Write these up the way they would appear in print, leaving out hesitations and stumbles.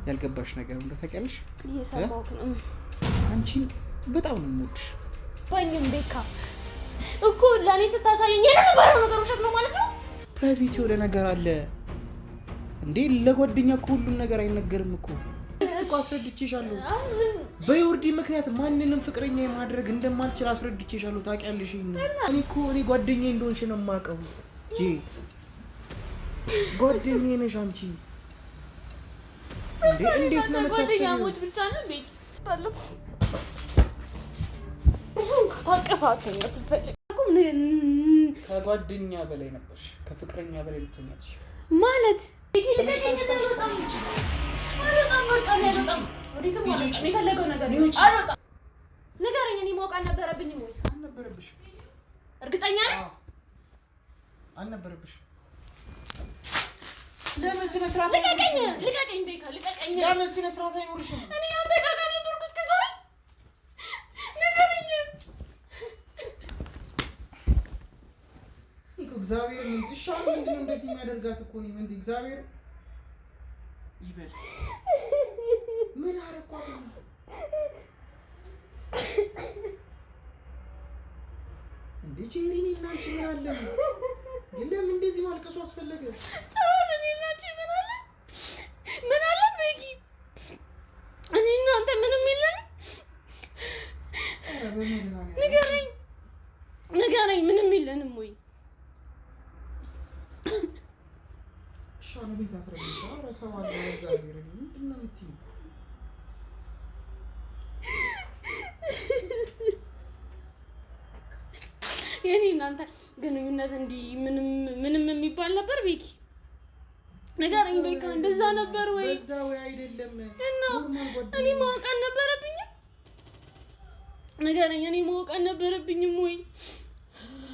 ያልገባሽ ነገር እንደው ታውቂያለሽ? እየሰማሁት ነው። አንቺን በጣም ነው የምወድሽ። ወይኔም ቤካ እኮ ለኔ ስታሳየኝ የነበረው ነገር ውሸት ነው ማለት ነው። ፕራይቬት የሆነ ነገር አለ እንዴ? ለጓደኛ እኮ ሁሉም ነገር አይነገርም እኮ። እኮ አስረድቼሻለሁ። በዮርዲ ምክንያት ማንንም ፍቅረኛ ማድረግ እንደማልችል አስረድቼሻለሁ። ታውቂያለሽ? እኔ ጓደኛዬ እንደሆንሽ ነው የማውቀው። ጂ ጓደኛዬ ነሽ አንቺ። እንዴት ነው የምታስቢው? ጓደኛሞች ብቻ ነው ቤት ታለው ታቀፋተኛ ስፈልግ ከጓደኛ በላይ ነበርሽ። ከፍቅረኛ በላይ ልትሆኛለሽ ማለት ንገረኝ። እኔ ማወቅ አልነበረብኝም ወይ? አልነበረብሽም። እርግጠኛ ነህ? አልነበረብሽም። ለምን ስነ ስርዓት ልቀቀኝ ቤካ ልቀቀኝ። ለምን ስነ ስርዓት አይኖርሽም? እኔ አንተ ጋር ነበርኩ እስከ ዛሬ። ንገረኝ እኮ እግዚአብሔር ምን ይሻል? ምንድን ነው እንደዚህ የሚያደርጋት እኮ ነው። ምን እግዚአብሔር ይበል። ምን አረኳት? እንዴ ጄሪኒ እና አንቺ ምን አለ? ለምን እንደዚህ ማልቀሱ አስፈለገ? ጄሪኒ እና አንቺ ምን አለ ቤኪ? እኔ እና አንተ ምንም የለም። ንገረኝ ምንም የለንም ወይ? ሻለ ቤት አትረብሽ። ሰው አለ እግዚአብሔር። ምንድን ነው የምትይው? የኔ እናንተ ግንኙነት እንዲህ ምንም የሚባል ነበር ቤኪ? ንገረኝ ቤካ። እንደዛ ነበር ወይ? በዛ ወይ አይደለም? እና እኔ ማወቅ አልነበረብኝም? ንገረኝ። እኔ ማወቅ አልነበረብኝም ወይ?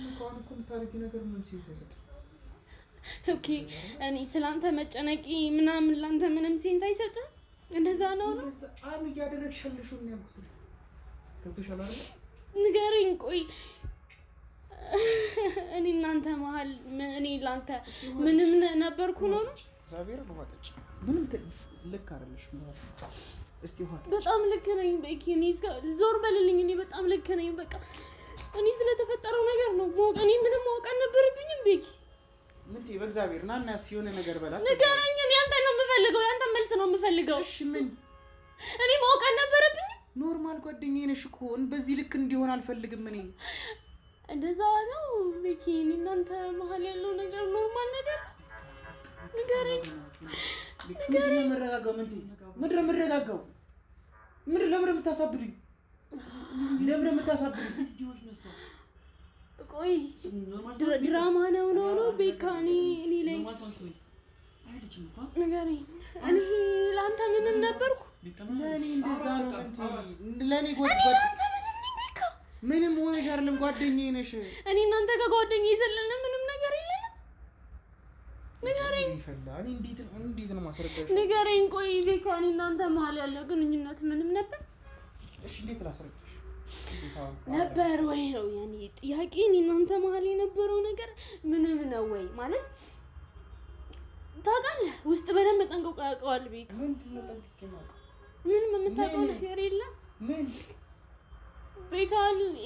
እንኳን እኮ የምታደርጊው ነገር ምንም ሴንስ አይሰጥም። ኦኬ እኔ ስላንተ መጨነቂ ምናምን ላንተ ምንም ሴንስ አይሰጥም? እንደዛ ነው ነው አሁን እያደረግሽልሽ ነው ያልኩት። ገብቶሻል አይደል? ንገረኝ። ቆይ እኔ እናንተ መሀል እኔ ላንተ ምንም ነበርኩ ነው? እግዚአብሔር ነው ወጣች። ምንም ልክ አይደለሽ ማለት እስቲ ወጣች። በጣም ልክ ነኝ ቤኪ። እኔ ዞር በልልኝ። እኔ በጣም ልክ ነኝ። በቃ እኔ ስለተፈጠረው ነገር ነው ማወቅ። እኔ ምንም ማወቅ አልነበረብኝም ቤኪ። ምን ትይ? በእግዚአብሔር ናና ሲሆነ ነገር በላት። ንገረኝ። እኔ አንተ ነው የምፈልገው። ያንተ መልስ ነው የምፈልገው። እሺ ምን? እኔ ማወቅ አልነበረብኝም? ኖርማል ጓደኛዬ ነሽ እኮ። በዚህ ልክ እንዲሆን አልፈልግም እኔ። እንደዛ ነው ቤኪ። እኔ እናንተ መሀል ያለው ነገር ኖርማል ነገር ንገረኝ። ምንድን ነው የምረጋጋው? ምንድን ነው የምረጋጋው? ለምን የምታሳብዱኝ? ለምን የምታሳብዱኝ? ቆይ ድራማ ነው ቤካ? እኔ ላይ ንገረኝ። እኔ ለአንተ ምንም ነበርኩ? ለእኔ እንደዛ ነው። ለእኔ ምንም ሆነሽ አይደለም። ጓደኛዬ ነሽ። እኔ እናንተ ከጓደኛዬ የዘለለ ምንም ነገር የለንም። ንገረኝ። እኔ እንዴት ነው ማስረዳሽ? ንገረኝ። ቆይ ቤካ እኔ እናንተ መሀል ያለው ግንኙነት ምንም ነበር? እሺ እንዴት ላስረዳሽ? ነበር ወይ ነው ያኔ ጥያቄ። እኔ እናንተ መሀል የነበረው ነገር ምንም ነው ወይ ማለት ታውቃለህ? ውስጥ በደንብ ጠንቅቆ ያውቀዋል ቤካ። ምንድን ነው ጠንቅቄ የማውቀው? ምንም የምታውቀው ነገር የለም ምን ቤካ?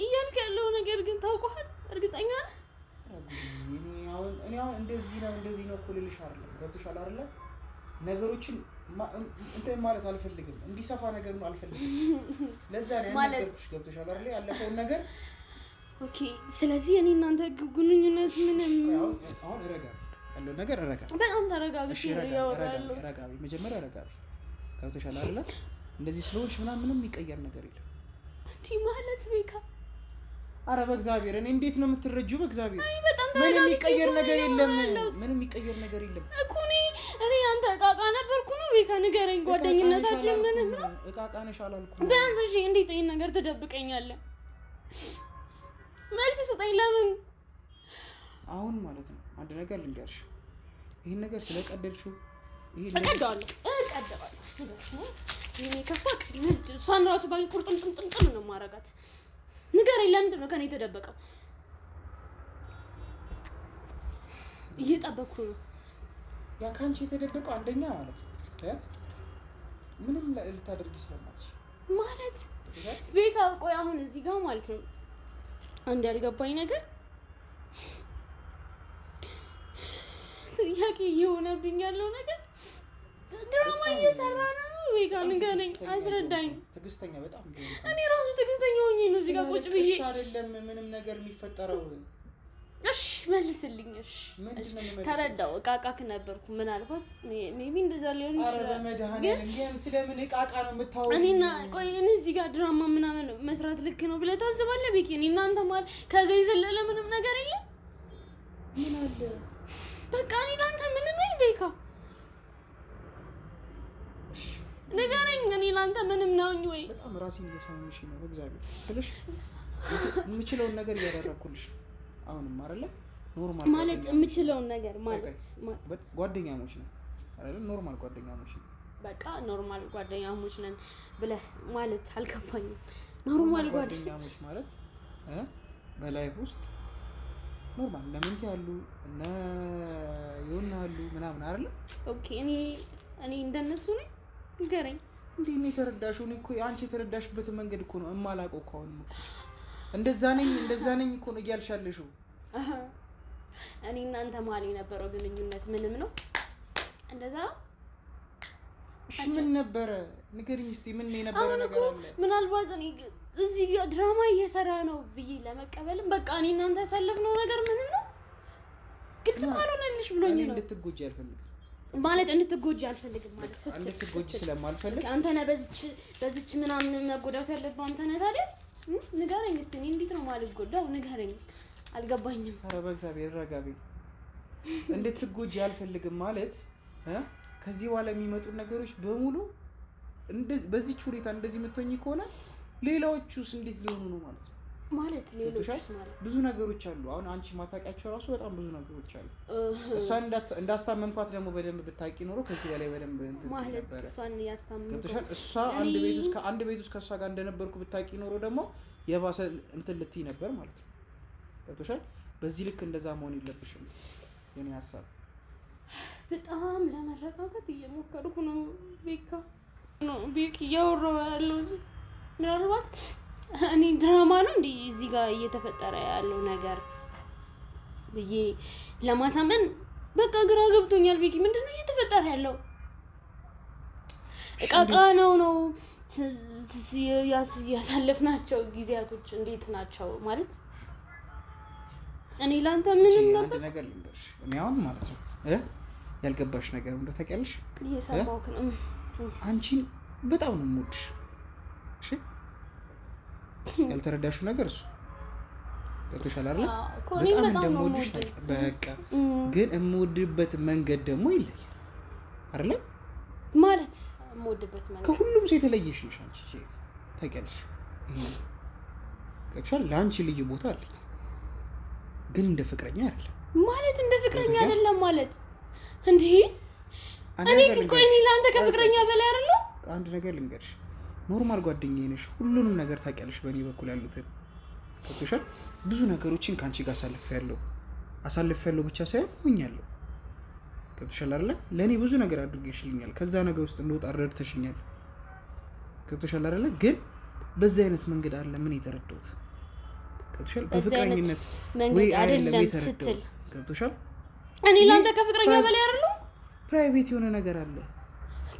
እያልክ ያለው ነገር ግን ታውቀዋል? እርግጠኛ ነህ? እኔ አሁን እንደዚህ ነው እኮ ልልሽ አይደለም። ገብቶሻል አይደለ? ነገሮችን እንትን ማለት አልፈልግም። እንዲሰፋ ነገር ነው አልፈልግም። ለዛ ነው ያልነገርኩሽ። ገብቶሻል አይደለ? ያለፈውን ነገር ኦኬ። ስለዚህ እኔ እናንተ ግንኙነት ምንም አሁን ረጋ ያለው ነገር ረጋ። በጣም ተረጋግሽ ያወራሉ። ረጋ መጀመሪያ ረጋ። ገብቶሻል አይደለ? እንደዚህ ስለሆንሽ ምንም የሚቀየር ነገር የለም። እንዴ ማለት ቤካ? አረ በእግዚአብሔር እኔ እንዴት ነው የምትረጂው? በእግዚአብሔር ምንም የሚቀየር ነገር የለም። ምንም የሚቀየር ነገር የለም እኮ እኔ አንተ እቃቃ ነበርኩ ነው ቤካ? ንገረኝ። ጓደኝነታችን ምንም ነው? እቃቃ ነሽ አላልኩም። ቢያንስ እሺ እንዴት ይሄን ነገር ትደብቀኛለህ? መልስ ስጠኝ። ለምን አሁን ማለት ነው አንድ ነገር ልንገርሽ። ይሄን ነገር ስለቀደልሽው እቀደዋለሁ። ይሄኔ ከፋት እሷን ራሱ ባይ ቁርጥምጥምጥም ነው ማረጋት። ንገረኝ። ለምንድን ነው ከኔ የተደበቀው? እየጠበኩ ነው። ያ ካንቺ የተደበቀው አንደኛ ማለት ነው ምንም ልታደርጊ ስለማትች ማለት ቤካ ቆይ አሁን እዚህ ጋር ማለት ነው አንድ ያልገባኝ ነገር ጥያቄ እየሆነብኝ ያለው ነገር ድራማ እየሰራ ነው ቤካ ንገረኝ አስረዳኝ ትዕግስተኛ በጣም እኔ ራሱ ትዕግስተኛ ሆኜ ነው እዚህ ጋር ቁጭ ብዬ አይደለም ምንም ነገር የሚፈጠረው እሺ መልስልኝ እሺ ተረዳው እቃቃክ ነበርኩ ምናልባት ሜቢ እንደዛ ሊሆን ይችላል አረ በመድኃኒዓለም ግን ስለምን እቃቃ ነው የምታወሪው እኔና ቆይ እኔ እዚህ ጋር ድራማ ምናምን መስራት ልክ ነው ብለህ ታስባለህ ቤኪ እኔ እናንተ ማለት ከዛ የዘለለ ምንም ነገር የለም ምን አለ በቃ እኔ ላንተ ምንም ነኝ ቤካ ንገረኝ እኔ ላንተ ምንም ነውኝ ወይ በጣም ራሴን እየሰማሁሽ ነው በእግዚአብሔር ስልሽ የምችለውን ነገር እያደረኩልሽ አሁንም አይደለ ኖርማል ማለት የምችለውን ነገር ማለት ጓደኛሞች ነን አይደለ ኖርማል ጓደኛሞች ነን በቃ ኖርማል ጓደኛሞች ነን ብለህ ማለት አልገባኝም ኖርማል ጓደኛሞች ማለት በላይፍ ውስጥ ኖርማል ለምንት ያሉ እና ይሆናሉ ምናምን አይደለ ኦኬ እኔ እንደነሱ ነኝ ንገረኝ እንዴ ነው ተረዳሽው እኔ እኮ አንቺ የተረዳሽበት መንገድ እኮ ነው እማላቀው እኮ አሁን እኮ እንደዛ ነኝ እኮ ነው እያልሻለሽው እኔ እናንተ ማሊ ነበረው ግንኙነት ምንም ነው እንደዛ እሺ ምን ነበረ ንገሪኝ እስቲ ምን የነበረ ነገር አለ ምናልባት እኔ እዚህ ጋር ድራማ እየሰራ ነው ብዬ ለመቀበልም በቃ እኔ እናንተ ያሳለፍነው ነገር ምንም ነው ግልጽ ካልሆነልሽ ብሎኝ ነው እንድትጎጂ አልፈልግም ማለት እንድትጎጂ አልፈልግም ማለት እንድትጎጂ ስለማልፈልግ አንተ ነህ በዚች ምናምን መጎዳት ያለብህ አንተ ነህ ታዲያ ንገረኝ እስቲ እኔ እንዴት ነው የማልጎዳው ንገረኝ አልገባኝም ኧረ በእግዚአብሔር ረጋቢ እንድትጎጂ አልፈልግም ማለት ከዚህ በኋላ የሚመጡ ነገሮች በሙሉ በዚህ ሁኔታ እንደዚህ የምትሆኚ ከሆነ ሌላዎቹስ እንዴት ሊሆኑ ነው ማለት ሌሎች ማለት ብዙ ነገሮች አሉ አሁን አንቺ ማታውቂያቸው ራሱ በጣም ብዙ ነገሮች አሉ እሷን እንዳስታመምኳት ደግሞ በደንብ ብታውቂ ኖሮ ከዚህ በላይ በደንብ እንትን ነበር እሷን ያስታመምኩ እሷ አንድ ቤት ውስጥ ከሷ ጋር እንደነበርኩ ብታውቂ ኖሮ ደግሞ የባሰ እንትን ልትይ ነበር ማለት ነው ገብቶሻል በዚህ ልክ እንደዛ መሆን የለብሽም የኔ ሀሳብ በጣም ለመረጋጋት እየሞከርኩ ነው ቤክ እያወራሁ ያለው ምናልባት እኔ ድራማ ነው እንዴ እዚህ ጋር እየተፈጠረ ያለው ነገር ብዬ ለማሳመን በቃ ግራ ገብቶኛል ቤኪ ምንድነው እየተፈጠረ ያለው እቃቃ ነው ያሳለፍናቸው ጊዜያቶች እንዴት ናቸው ማለት እኔ ላንተ ምንም ነበር አንድ ነገር ልንገርሽ እኔ አሁን ማለት ነው ያልገባሽ ነገር እንደው ታውቂያለሽ እየሰማሁህ ነው አንቺን በጣም ነው የምወድሽ እሺ ያልተረዳሽው ነገር እሱ ገብቶሻል አይደል በጣም እንደምወድሽ በቃ ግን የምወድበት መንገድ ደግሞ ይለያል አይደል ማለት የምወድበት መንገድ ከሁሉም ሰው የተለየሽ ነሽ አንቺ ታውቂያለሽ ገብቶሻል ለአንቺ ልዩ ቦታ አለኝ ግን እንደ ፍቅረኛ አይደለም ማለት እንደ ፍቅረኛ አይደለም ማለት እንዴ እኔ ቆይ እኔ ላንተ ከፍቅረኛ በላይ አይደለም አንድ ነገር ልንገርሽ ኖርማል ጓደኛዬ ነሽ ሁሉንም ነገር ታውቂያለሽ በእኔ በኩል ያሉትን ገብቶሻል ብዙ ነገሮችን ካንቺ ጋር አሳልፌያለሁ ብቻ ሳይሆን ሆኛለሁ ገብቶሻል አይደል ለኔ ብዙ ነገር አድርገሽልኛል ከዛ ነገር ውስጥ እንደወጣ ረድተሽኛል ገብቶሻል አይደል ግን በዚህ አይነት መንገድ አለ ምን የተረዳሁት ገብቶሻል በፍቅረኝነት ወይ አይደለም የተረዳሁት ገብቶሻል እኔ ላንተ ከፍቅረኛ በላይ አይደለም ፕራይቬት የሆነ ነገር አለ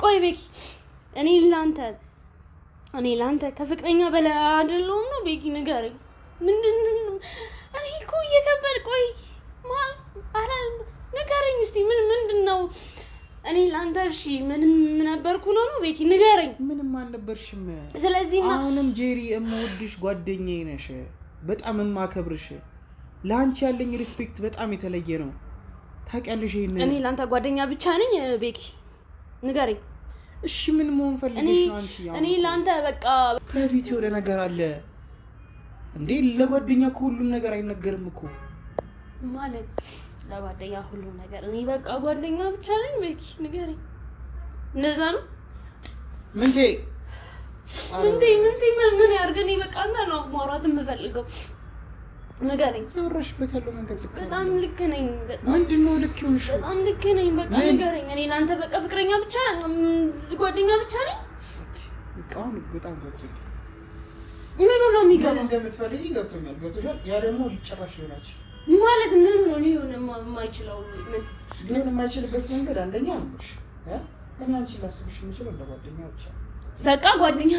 ቆይ ቤኪ እኔ ላንተ ከፍቅረኛ በላይ አይደለም ነው ቤኪ ንገረኝ ምንድነው እኔ እኮ እየከበደ ቆይ ንገረኝ እስቲ ምንድነው እኔ ላንተ እሺ ምንም ነበርኩ ነው ቤኪ ንገረኝ ምንም አልነበርሽም ስለዚህ አሁንም ጄሪ እምወድሽ ጓደኛዬ ነሽ በጣም የማከብርሽ ላንቺ ያለኝ ሪስፔክት በጣም የተለየ ነው ታውቂያለሽ ይሄን እኔ ላንተ ጓደኛ ብቻ ነኝ ቤኪ ንገረኝ እሺ ምን መሆን ፈልገሽ ነው አንቺ እኔ ላንተ በቃ ፕራይቬት የሆነ ነገር አለ እንዴ ለጓደኛ ሁሉም ነገር አይነገርም እኮ ማለት ለጓደኛ ሁሉም ነገር እኔ በቃ ጓደኛ ብቻ ነኝ ቤኪ ንገረኝ እንደዛ ነው ምንቴ ምን ያርገኝ በቃ አንተ ነው ማውራት የምፈልገው ንገረኝ ያወራሽበት ያለው መንገድ ልክ በጣም ልክ ነኝ በጣም ምንድነው ልክ ይሁንሽ በጣም ልክ ነኝ በቃ ንገረኝ እኔ ላንተ በቃ ፍቅረኛ ብቻ ጓደኛ ብቻ ነኝ ቃል በጣም ገብቶኛል። ምን ነው የሚገባው? እንደምትፈልጊ ገብቶኛል። ገብቶሻል? ያ ደግሞ ሊጨራሽ ይሆናል ማለት ምን ነው ሊሆን የማይችለው ሊሆን የማይችልበት መንገድ አንደኛ ነው እኔ አንቺን ላስብሽ የምችለው እንደ ጓደኛ ብቻ በቃ ጓደኛ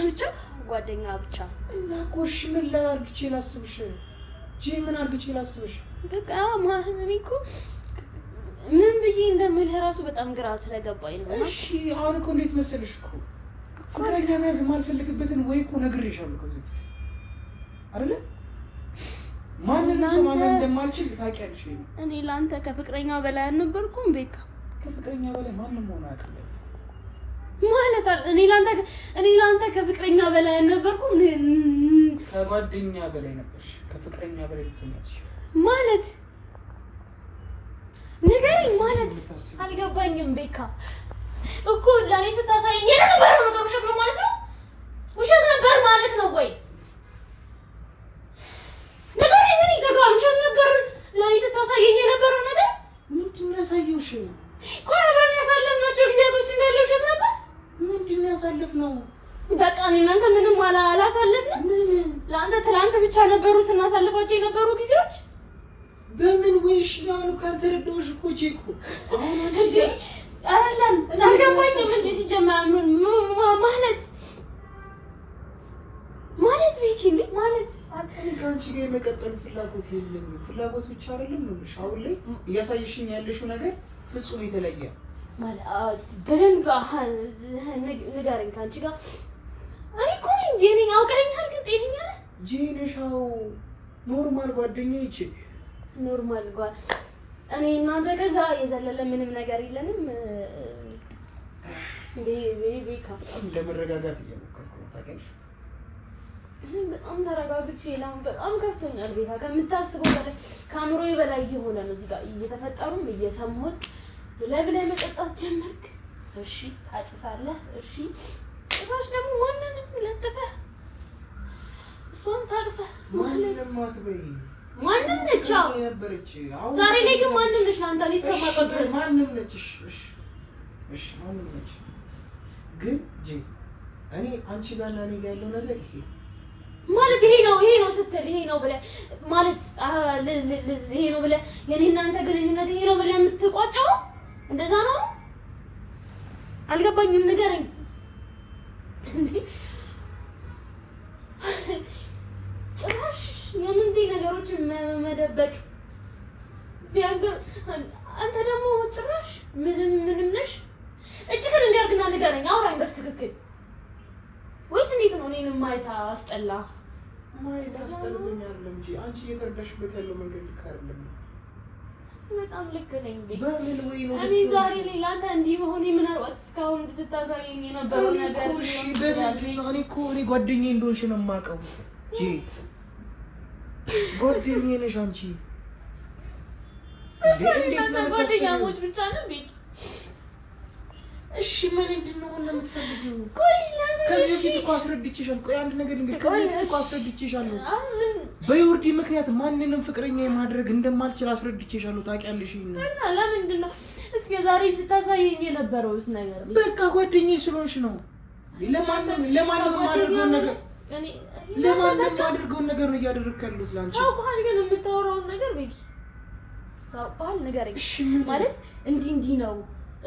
ብቻ እና ኮሽ ምን ላድርግቼ ላስብሽ ምን አድርግቼ ላስብሽ በቃ ማለት እኔ እኮ ምን ብዬ እንደምልህ እራሱ በጣም ግራ ስለገባኝ ነው። እሺ አሁን እኮ እንዴት መሰለሽ እኮ ፍቅረኛ መያዝ የማልፈልግበትን ወይ እኮ ነግሬሻለሁ ከዚህ በፊት አይደለ? ማንንም ሰው ማመን እንደማልችል ታውቂያለሽ። እኔ ለአንተ ከፍቅረኛ በላይ አልነበርኩም ቤካ። ከፍቅረኛ በላይ ማንም ሆነ አያውቅም ማለት እኔ ለአንተ ከፍቅረኛ በላይ አልነበርኩም። ከጓደኛ በላይ ነበርሽ። ከፍቅረኛ በላይ ልትሆኛለሽ ማለት ንገረኝ። ማለት አልገባኝም ቤካ እኮ ለኔ ስታሳየኝ የነበረው ነገር ውሸት ነው ማለት ነው? ውሸት ነበር ማለት ነው ወይ? ንገረኝ። ምን ይዘጋል? ውሸት ነበር ለኔ ስታሳየኝ የነበረው ነገር? ምንድን ነው ያሳየውሽ? ቆይ አብረን ያሳለፍናቸው ጊዜያቶች እንዳለ ውሸት ነበር? ምንድን ነው ያሳለፍነው? በቃ እኔ እናንተ ምንም አላሳለፍንም። ለአንተ ትላንት ብቻ ነበሩ ስናሳልፋቸው የነበሩ ጊዜዎች። በምን ወይሽ ነው ካልተረዳሁሽ እኮ ቼኮ አሁን አንቺ አይደለም አልገባኝም እንጂ ሲጀመር ማለት ቤኪ ማለት ከአንቺ ጋር የመቀጠል ፍላጎት የለኝም። ፍላጎት ብቻ አይደለም ነው አሁን ላይ እያሳየሽኝ ያለሽው ነገር ፍጹም የተለየ ማለት በደንብ ንገረኝ። ከአንቺ ጋር እኔ እኮ ነኝ ጄኒ አውቀኸኛል። ግን ጤነኛ ነህ? ጄኒሻው ኖርማል ጓደኛ ይቺ ኖርማል እኔ እናንተ ከዛ የዘለለ ምንም ነገር የለንም። ቤካ ለመረጋጋት እየሞከርኩ ነው ታውቂያለሽ። በጣም ተረጋግቼ በጣም ከፍቶኛል ቤካ። ከምታስበው በላይ ከአእምሮዬ በላይ እየሆነ ነው እዚህ ጋር እየተፈጠሩም እየሰማሁት ብለህ መጠጣት ጀመርክ። እሺ ታጭሳለህ። እሺ ጭራሽ ደግሞ ማንንም ለጥፈህ እሷን ታቅፈህ ማንንም አትበይ። ማንም ነች ዛሬ ላይ ግን ማንም ነች ለአንተ ላይ እስከማውቀው ድረስ ማንም ነች። እሺ ማንም ነች። ግን እኔ አንቺ ጋር እና እኔ ጋር ያለው ነገር ይሄ ማለት ይሄ ነው ስትል ይሄ ነው ብለህ ማለት ይሄ ነው ብለህ የኔ እናንተ ግንኙነት ይሄ ነው ብለህ የምትቋጨው እንደዛ ነው? አልገባኝም። ንገረኝ። ጭራሽ የምንቴ ነገሮችን መደበቅ አንተ ደግሞ ጭራሽ ምንም ነሽ። እጅግን እንዲያርግና ንገረኝ። አውራኝ በስትክክል ወይስ እንዴት ነው? እኔንም ማየት አስጠላ። ማየት አስጠልቶኛል እንጂ አንቺ እየተረዳሽበት ያለው መንገድ ልክ አይደለም። በጣም ልክ ነኝ። በምን ወይ ነው እኔ ዛሬ ላይ ለአንተ እንዲህ መሆኔ ምናልባት እስካሁን ስታሳየኝ የነበረው ነገር እኔ እኮ ጓደኛዬ እንደሆንሽ ነው የማውቀው። ጓደኛዬ ነሽ አንቺ። እንዴት ነው ጓደኛሞች ብቻ ነው ቤት? እሺ ምንድን ነው የምትፈልጊው? ቆይ ከዚህ በፊት እኮ አስረድቼሻለሁ። ቆይ አንድ ነገር ልንገርሽ። ከዚህ በፊት እኮ አስረድቼሻለሁ። በዮርዲ ምክንያት ማንንም ፍቅረኛ ማድረግ እንደማልችል አስረድቼሻለሁ። ታውቂያለሽ። እና ለምንድን ነው እስከ ዛሬ ስታሳየኝ የነበረውስ ነገር? በቃ ጓደኛዬ ስለሆንሽ ነው። ለማንንም የማደርገውን ነገር ነው እያደረግክ ያለሁት ለአንቺ። ታውቃል ግን የምታወራውን ነገር ቤኪ ታውቃል። ንገረኝ ማለት እንዲህ ነው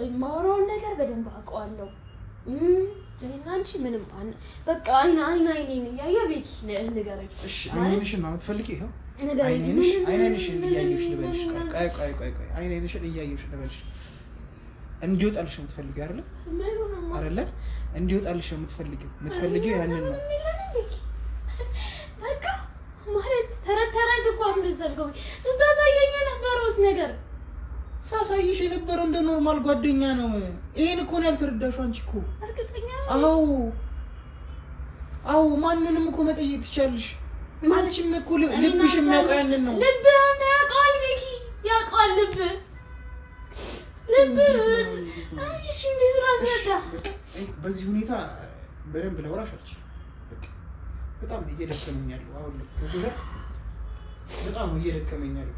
የማወራውን ነገር በደንብ አውቀዋለሁ። እኔና አንቺ ምንም በቃ አይኔን እያየህ ቤኪ ንገረኝ። እሺ አይኔንሽን ነው የምትፈልጊው? ይኸው አይኔንሽን እያየሁሽ ልበልሽ። ቆይ አይኔንሽን እያየሁሽ ልበልሽ። እንዲወጣልሽ ነው የምትፈልጊው አይደለ? አይደለ? እንዲወጣልሽ ነው የምትፈልጊው ያንን ነው። በቃ ማለት ተረት እኮ አስመሰልከው። ስታሳየኝ የነበረውስ ነገር ሳሳይሽ የነበረው እንደ ኖርማል ጓደኛ ነው። ይሄን እኮ ነው ያልተረዳሽው አንቺ እኮ። እርግጠኛ አዎ ማንንም እኮ መጠየቅ ትችያለሽ። አንቺም እኮ ልብሽ የሚያውቀው ያንን ነው። ልብ አንተ ያውቀዋል ቤኪ፣ ያውቀዋል ልብ እሺ እንዴት ላስረዳ? በዚህ ሁኔታ በደንብ ላውራሽ አልችልም። በጣም እየደከመኝ ያለው አሁን በጣም እየደከመኝ ያለው።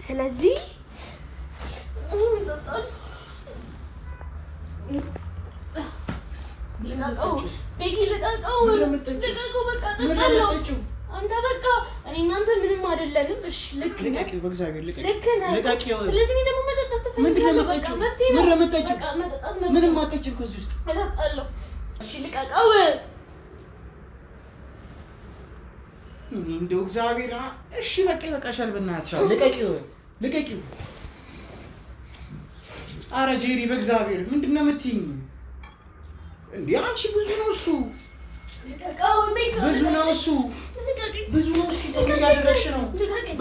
ስለዚህ ልቀቀው ቤኪ ልቀቀው በቃ ጠጣለሁ አንተ በቃ እኔ እናንተ ምንም አይደለንም እሺ ልክ ነህ ልቀቂው በእግዚአብሔር ልቀቂው ስለዚህ እኔ ደግሞ መጠጣት ትፈልጋለህ በቃ መጠጣት ምንም አትጠጪም ከዚህ ውስጥ እጠጣለሁ እሺ ልቀቀው እንደው እግዚአብሔር እሺ በቃ ይበቃሻል በእናትሽ ልቀቂው ኧረ ጄሪ በእግዚአብሔር ምንድነው የምትይኝ እንዴ አንቺ ብዙ ነው እሱ ብዙ ነው እሱ እያደረግሽ ነው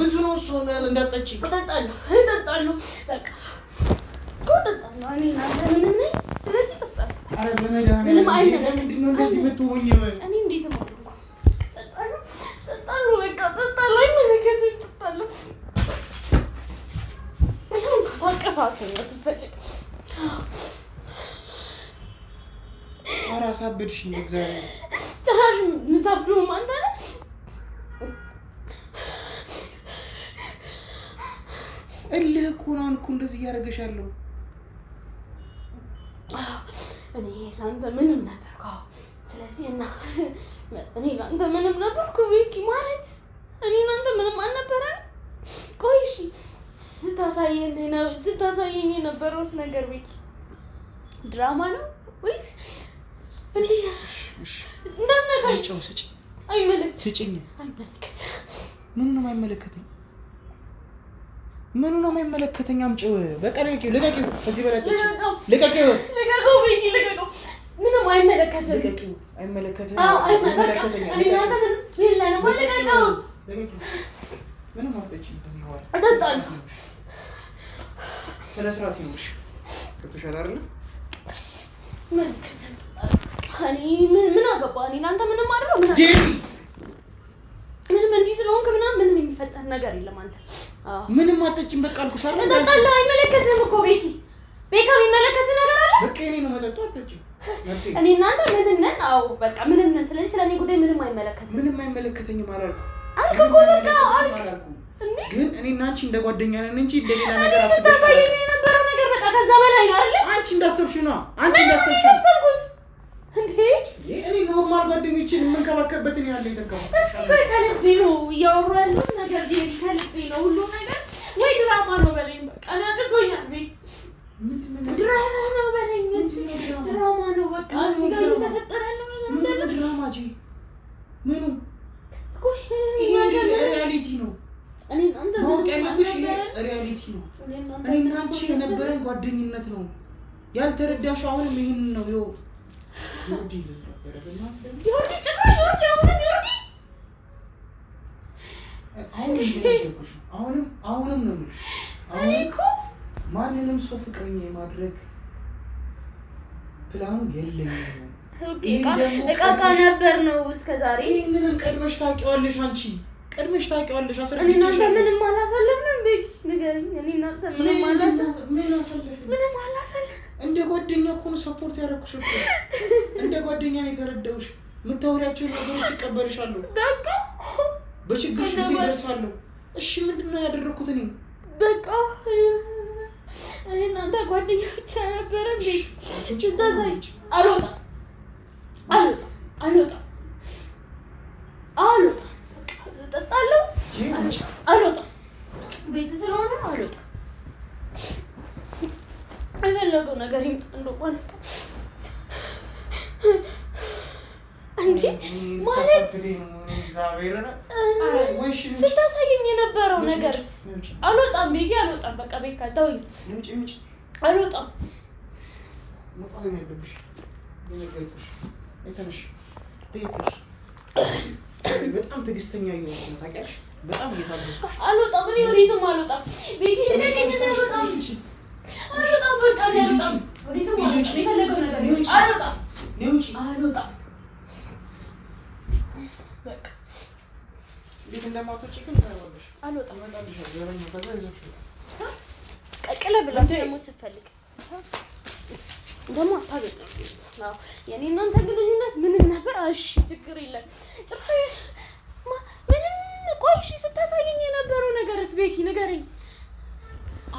ብዙ ነው እሱ እንዳትጠጪ እጠጣለሁ በቃ እጠጣለሁ እኔ እናንተ ምንም ነኝ ስለዚህ እጠጣለሁ ኧረ በመድኃኒዓለም ምንድን ነው እንደዚህ የምትሆኚው እኔ እንዴት ነው እጠጣለሁ በቃ እጠጣለሁ አይመለከትም እጠጣለሁ አቀፋከኝ ስፈልግ ኧረ አሳብድሽኝ እግዚአብሔር ጭራሽ የምታብደውም አንተ ነህ እልህ እኮ ነው እኮ እንደዚህ እያደረገሽ ያለው እኔ ለአንተ ምንም ነበርኩ ስለዚህ እና እኔ ለአንተ ምንም ነበርኩ ቤኪ ማለት እኔ ለአንተ ምንም አልነበረን ቆይ እሺ ስታሳየኝ የነበረውስ ነገር ቤኪ ድራማ ነው ወይስ እንዴ እንዳትነካኝ ጨው ስጭ አይመለከትም ምኑ ነው የማይመለከተኝ አምጪው በቃ ልቀቂው ከዚህ በላይ ልቀቂው ቤኪ ልቀቀው ምንም አይመለከትም አይመለከተኝ እኔ እናንተ ምን የለንም ልቀቀው ምንም አትጠጪም ከዚህ በኋላ እጠጣለሁ ስነ ስርዓት ይኖርሽ ገብቶሻል አይደል ምን አገባ እኔ እናንተ ምንም አይደለም ምንም እንዲህ ስለሆንክ ምንም የሚፈጠር ነገር የለም አንተ ምንም አትጠጪም በቃ አልኩሽ አይደል እጠጣለሁ አይመለከትም እኮ ቤኪ የሚመለከት ነገር አለ በቃ እኔ ነው መጠጡ አትጠጪም እኔ እናንተ ምንም ነን በቃ ምንም ነን ስለዚህ ስለኔ ጉዳይ ምንም አይመለከተኝም አላልኩም እኮ በቃ አልኩ ግን እኔ እና አንቺ እንደ ጓደኛ ነን እንጂ እንደሌላ ነገር አስበሽኝ የነበረው ነገር በቃ ከዛ በላይ ነው አይደል አንቺ እንዳሰብሽው ነው እንዴ እኔ ኖርማል ጓደኞችን የምንከባከብበት ነው ያለኝ ተከባከብ እስኪ በቃ ልቤ ነው እያወራሁ ያለው ነገር ጄሪ ከልቤ ነው ሁሉ ነገር ወይ ድራማ ነው በለኝ በቃ አቅቶኛል ድራማ ነው በለኝ ድራማ ነው በቃ እዚህ ጋር እየተፈጠረ ያለው ነገር ድራማ ምኑ ይሄ ሪያሊቲ ነው እኔ እናንተ ማወቅ ያለብሽ ይሄ ሪያሊቲ ነው እኔ እና አንቺ የነበረን ጓደኝነት ነው ያልተረዳሽው አሁንም ይሄንን ነው ዮርዲ ነበር አሁንም ነው እኮ ማንንም ሰው ፍቅረኛ የማድረግ ፕላኑ የለኝም እቃቃ ነበር ነው እስከዛሬ ይሄንንም ቀድመሽ ታውቂዋለሽ አንቺ እኔ እናንተ ምንም አላሳለፍንም ቤኪ ንገረኝ እኔ እናንተ ምንም አላሳለፍንም እንደ ጓደኛ እኮ ነው ሰፖርት ያደረኩሽ እኮ እንደ ጓደኛ ነው የተረዳሁሽ የምታወሪያቸው ነገሮች ይቀበልሻለሁ በቃ በችግርሽ ጊዜ ደርሳለሁ እሺ ምንድነው ያደረኩት እኔ በቃ እኔ እናንተ ጓደኛ ብቻ ነበርን ቤኪ ታዛይ አልወጣም እጠጣለሁ አልወጣም ቤት ስለሆነ አልወጣም የፈለገው ነገር ይምጣ እንደው አልወጣም እንዴ ማለት ስታሳየኝ የነበረው ነገርስ አልወጣም ቤኪ አልወጣም በቃ ቤካ ተውኝ አልወጣም በጣም ትዕግስተኛ እየሆንሽ ነው ታውቂያለሽ በጣም እየታገስኩሽ አልወጣም እኔ ወዴትም አልወጣም ቤኪ ልቀቀኝ አልወጣም በቃ አልወጣም ወዴትም የፈለገው ነገር አልወጣም በቃ እንዴት እንደማትወጪ ግን ታያለሽ አልወጣም እመጣልሻለሁ ዘረኛው ከዛ ይዘሽ ቀቅለ ብላ ደግሞ ስትፈልግ ደግሞ አታገኝም የኔ እናንተ ግንኙነት ምንም ነበር እሺ ችግር የለም ጭራሽ ምንም ቆይ እሺ ስታሳየኝ የነበረው ነገርስ ቤኪ ንገረኝ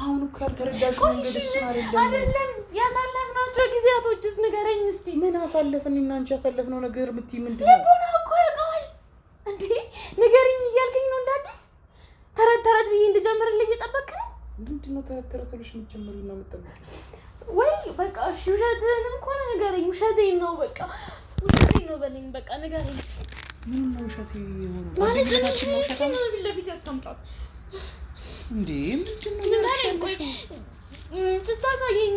አሁን እኮ ያልተረዳሽው መንገድ እሱ አይደለም ያሳለፍናቸው ጊዜያቶችስ ንገረኝ እስቲ ምን አሳለፈን እና አንቺ ያሳለፍነው ነገር የምትይ ምንድን ነው? ልቦና እኮ ያውቀዋል እንዴ? ንገሪኝ እያልከኝ ነው እንዳዲስ ተረት ተረት ብዬ እንድጀምርልህ እየጠበክ ነው? ምንድን ነው ተረት ተረት ብለሽ የምትጀምሪው እና የምትጠብቂው? ወይ በቃ እሺ ውሸትህንም ከሆነ ንገረኝ። ውሸቴን ነው በቃ ውሸቴን ነው በለኝ። በቃ ንገረኝ። ምን ነው ውሸቴ የሆነው? ማለት ነው ውሸት ነው ለፊት ያስቀምጣት እንዴ? ምንድን ነው ንገረኝ። ቆይ ስታሳየኝ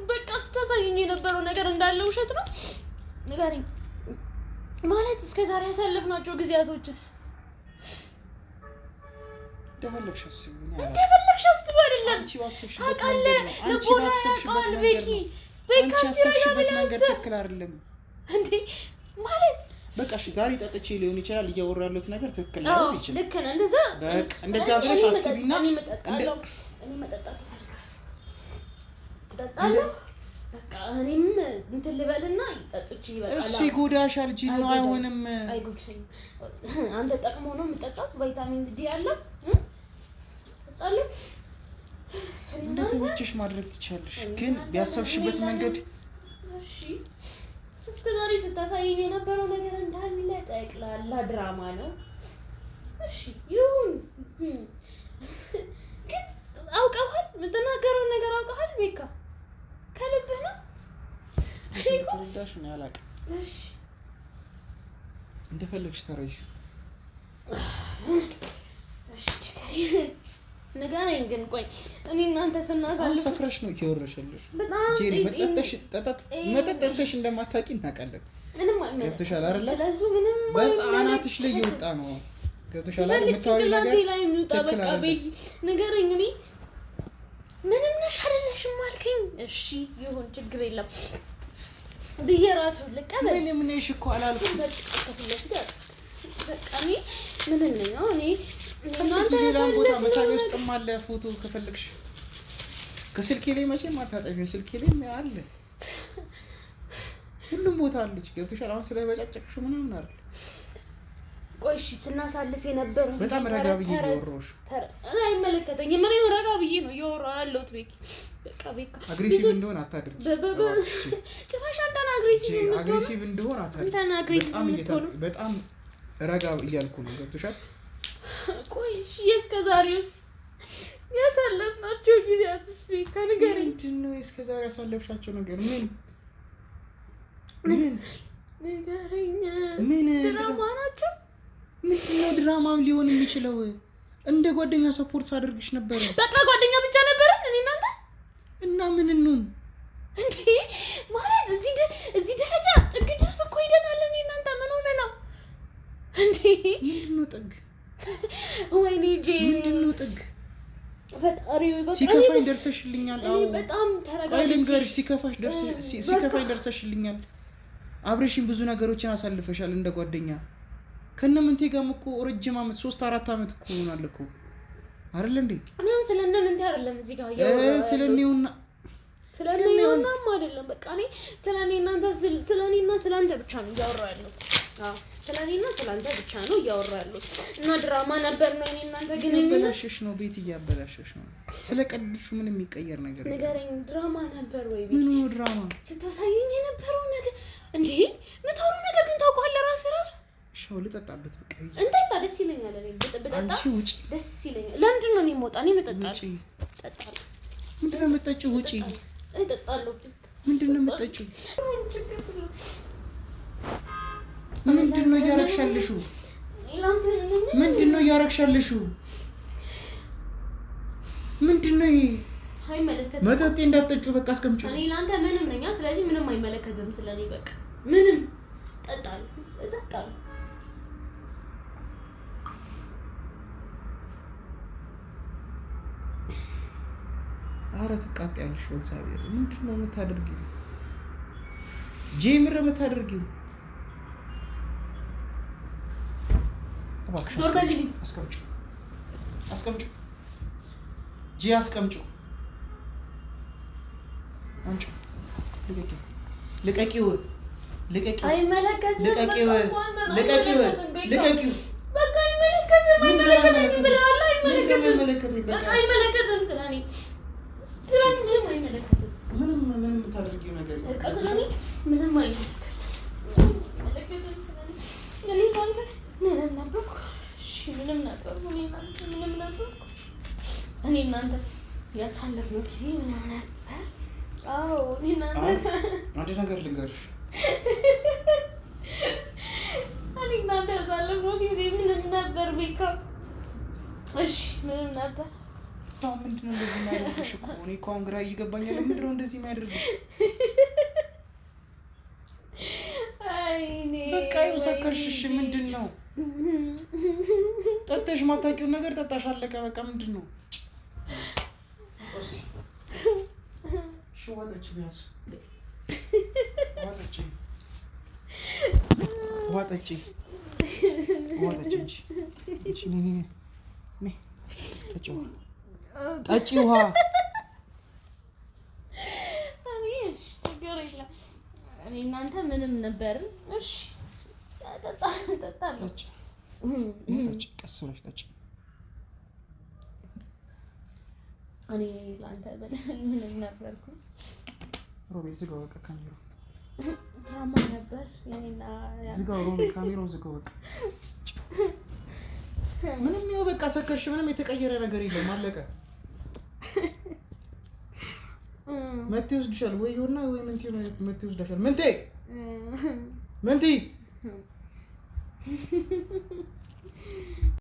በቃ ስታሳየኝ የነበረው ነገር እንዳለ ውሸት ነው? ንገረኝ። ማለት እስከ ዛሬ ያሳለፍናቸው ጊዜያቶችስ እንደፈለግሽ አስቢ። እንደፈለግሽ አስቢ አይደለም ታውቃለህ። ልቦና ያውቃል ቤኪ። ቤካ ያሰብሽበት መንገድ ትክክል አይደለም እንዴ? ማለት በቃ እሺ ዛሬ ጠጥቼ ሊሆን ይችላል እያወራ ያለሁት ነገር ትክክል ላይሆን ይችላል። ልክ ነህ። እንደዛ በቃ እንደዛ ብለሽ አስቢና እኔ መጠጣት እጠጣለሁ። በቃ እኔም እንትን ልበልና ጠጥቼ ይበቃል። እሺ ጎዳሻል ጂን ነው አይሆንም። አይጎዳኝም። አንተ ጠቅሞ ነው የምጠጣት ቫይታሚን ዲ ያለው ጠጣለሁ። እንደተመቸሽ ማድረግ ትችያለሽ፣ ግን ቢያሰብሽበት መንገድ እሺ። እስከዛሬ ስታሳየኝ የነበረው ነገር እንዳለ ጠቅላላ ድራማ ነው። እሺ ይሁን፣ ግን አውቀዋል። የምትናገረውን ነገር አውቀዋል ቤካ። ከልብህ ነው ተረዳሽ ነው ያላቀ። እሺ እንደፈለግሽ ተረጂ። እሺ ንገረኝ ግን ቆይ እኔ እናንተ ስናሳልፍ ሰክረሽ ነው እየወረሸልሽ በጣም ጄሪ መጠጥሽ እንደማታውቂ እናውቃለን። ምንም ገብቶሻል አይደለ? ስለሱ ምንም በጣም አናትሽ ላይ እየወጣ ነው። ገብቶሻል አይደል? የምታወሪው ነገር ላይ የሚወጣ በቃ ቤኪ ንገረኝ። እኔ ምንም ነሽ አይደለሽም አልከኝ። እሺ ይሁን ችግር የለም ብዬ ራሱ ልቀበል። ምንም ነሽ እኮ አላልኩም። በቃ እኔ ምን ነው እኔ እናንተ ሌላም ቦታ መሳቢያ ውስጥም አለ ፎቶ ከፈለግሽ ከስልኬ ላይ መቼም አታጠፊው። ስልኬ ላይ አለ ሁሉም ቦታ አለች። ገብቶሻል? አሁን ስለበጫጨቅሽው ምናምን አይደል? ቆይ እሺ ስናሳልፍ የነበረው በጣም ረጋ ብዬ እያወራሁሽ እኔ አይመለከተኝም። እኔም ረጋ ብዬ ነው እያወራሁ ያለሁት ቤኪ። በቃ ቤካ አግሬሲቭ እንደሆነ አታድርጊ። ጭራሽ አንተን አግሬሲቭ እንደሆነ አታድርጊ። በጣም ረጋ እያልኩ ነው። ገብቶሻል? ቆይ እሺ እስከ ዛሬውስ ያሳለፍናቸው ጊዜያትስ ቤካ ንገረኝ። ምንድን ነው እስከ ዛሬ ያሳለፍሻቸው ነገር? ንገረኝ። ምን ድራማ ናቸው? ምንድን ነው ድራማም ሊሆን የሚችለው? እንደ ጓደኛ ሰፖርት ሳደርግሽ ነበር። በቃ ጓደኛ ብቻ ነበረን እኔ እናንተ እና ምን እንሁን እንዴ? ማለት እዚህ ደረጃ ጥግ ድረስ እኮ ሄደናል። እኔ እናንተ ምን ሆነ ነው እንዴ? ምንድን ነው ጥግ? ወይኔ ጄ ምንድን ነው ጥግ? ፈጣሪ በቃ ሲከፋኝ ደርሰሽልኛል። እኔ በጣም ተረጋግቼ ቆይ ልንገርሽ፣ ሲከፋኝ ደርሰሽልኛል። አብረሽኝ ብዙ ነገሮችን አሳልፈሻል እንደ ጓደኛ። ከነምንቴ ጋርም እኮ ረጅም ዓመት 3-4 ዓመት እኮ ሆኗል እኮ አይደል እንዴ? እኔው ስለነምንቴ አይደለም እዚህ ጋር ያወራው ስለኔውና አይደለም። በቃ እኔ ስለኔና ስለኔና ስላንተ ብቻ ነው እያወራሁ ያለሁት። አዎ ስለኔና ስላንተ ብቻ ነው እያወራሁ ያለሁት። እና ድራማ ነበር ነው እኔ እናንተ ግን እያበላሸሽ ነው፣ ቤት እያበላሸሽ ነው። ስለቀድልሹ ምንም የሚቀየር ነገር የለም። ንገረኝ፣ ድራማ ነበር ወይ? ምን ነው ድራማ? ስታሳየኝ የነበረው ነገር እንዴ? የምታወራው ነገር ግን ታውቀዋለህ ራስህ ራሱ። ሻው ልጠጣበት በቃ እንጠጣ፣ ደስ ይለኛል። እኔ ብጠጣ አንቺ ውጪ፣ ደስ ይለኛል። ለምንድን ነው እኔ የምወጣ? እኔ እጠጣለሁ። እጠጣለሁ። ምንድን ነው የምትጠጪው? ውጪ። እጠጣለሁ። ምንድን ነው የምትጠጪው? ምንድን ነው እያረግሻለሽው? ምንድን ነው እያረግሻለሽው? ምንድን ነው ይሄ? አይመለከትም። መጠጤ እንዳትጠጪው በቃ አስቀምጪው። እኔ ላንተ ምንም ነኝ፣ ስለዚህ ምንም አይመለከትም ስለኔ። በቃ ምንም እጠጣለሁ። ኧረ ትቃጠያለሽ በእግዚአብሔር። ምንድን ነው የምታደርጊው? ጄምር የምታደርጊው? እባክሽ አስቀምጪው። ጄ አስቀምጪው። አንቺ ልቀቂው። አይመለከትም። ልቀቂው። በቃ አይመለከትም። አይመለከትም። በቃ አይመለከትም። ስለኔ ምንም አይመለከትም። ምንም ምንም የምታደርጊው ነገር የለም። ምንም አይነት እኔ እናንተ ያሳለፍነው ጊዜ ምንም ነበር። አዎ እኔ እናንተ አንድ ነገር ልንገርሽ። እኔ እናንተ ያሳለፍነው ጊዜ ምንም ነበር ቤካ። እሺ ምንም ነበር። ታው ምንድነው እንደዚህ የሚያደርግሽ እኮ? እኔ እኮ አሁን ግራ እየገባኝ ያለው ምንድነው እንደዚህ የሚያደርግሽ? በቃ ይኸው ሰከርሽ። እሺ ምንድን ነው? ጠጣሽ ማታውቂውን ነገር ጠጣሽ፣ አለቀ በቃ። ምንድን ነው? እሺ ውሃ ጠጪ፣ ቢያንስ ውሃ ጠጪ፣ ውሃ ጠጪ፣ ውሃ ጠጪ እንጂ ጠጪ ውሃ፣ ጠጪ ውሃ። እኔ እናንተ ምንም ነበርን። እሺ ጠጣ ጠጣ ጠጪ፣ ቀስ ብለሽ ጠጪ። እኔ ላንተ ምንም ነበርኩ። ሮቤል ዝጋው በቃ ካሜራው። ድራማ ነበር የኔና ዝጋው ሮቤል ካሜራው ዝጋው በቃ። ምንም ይኸው በቃ ሰከርሽ። ምንም የተቀየረ ነገር የለም፣ አለቀ። መቴ ወስድሻል ወይ ይሆና ወይ መቴ ወስድሻል። ምንቴ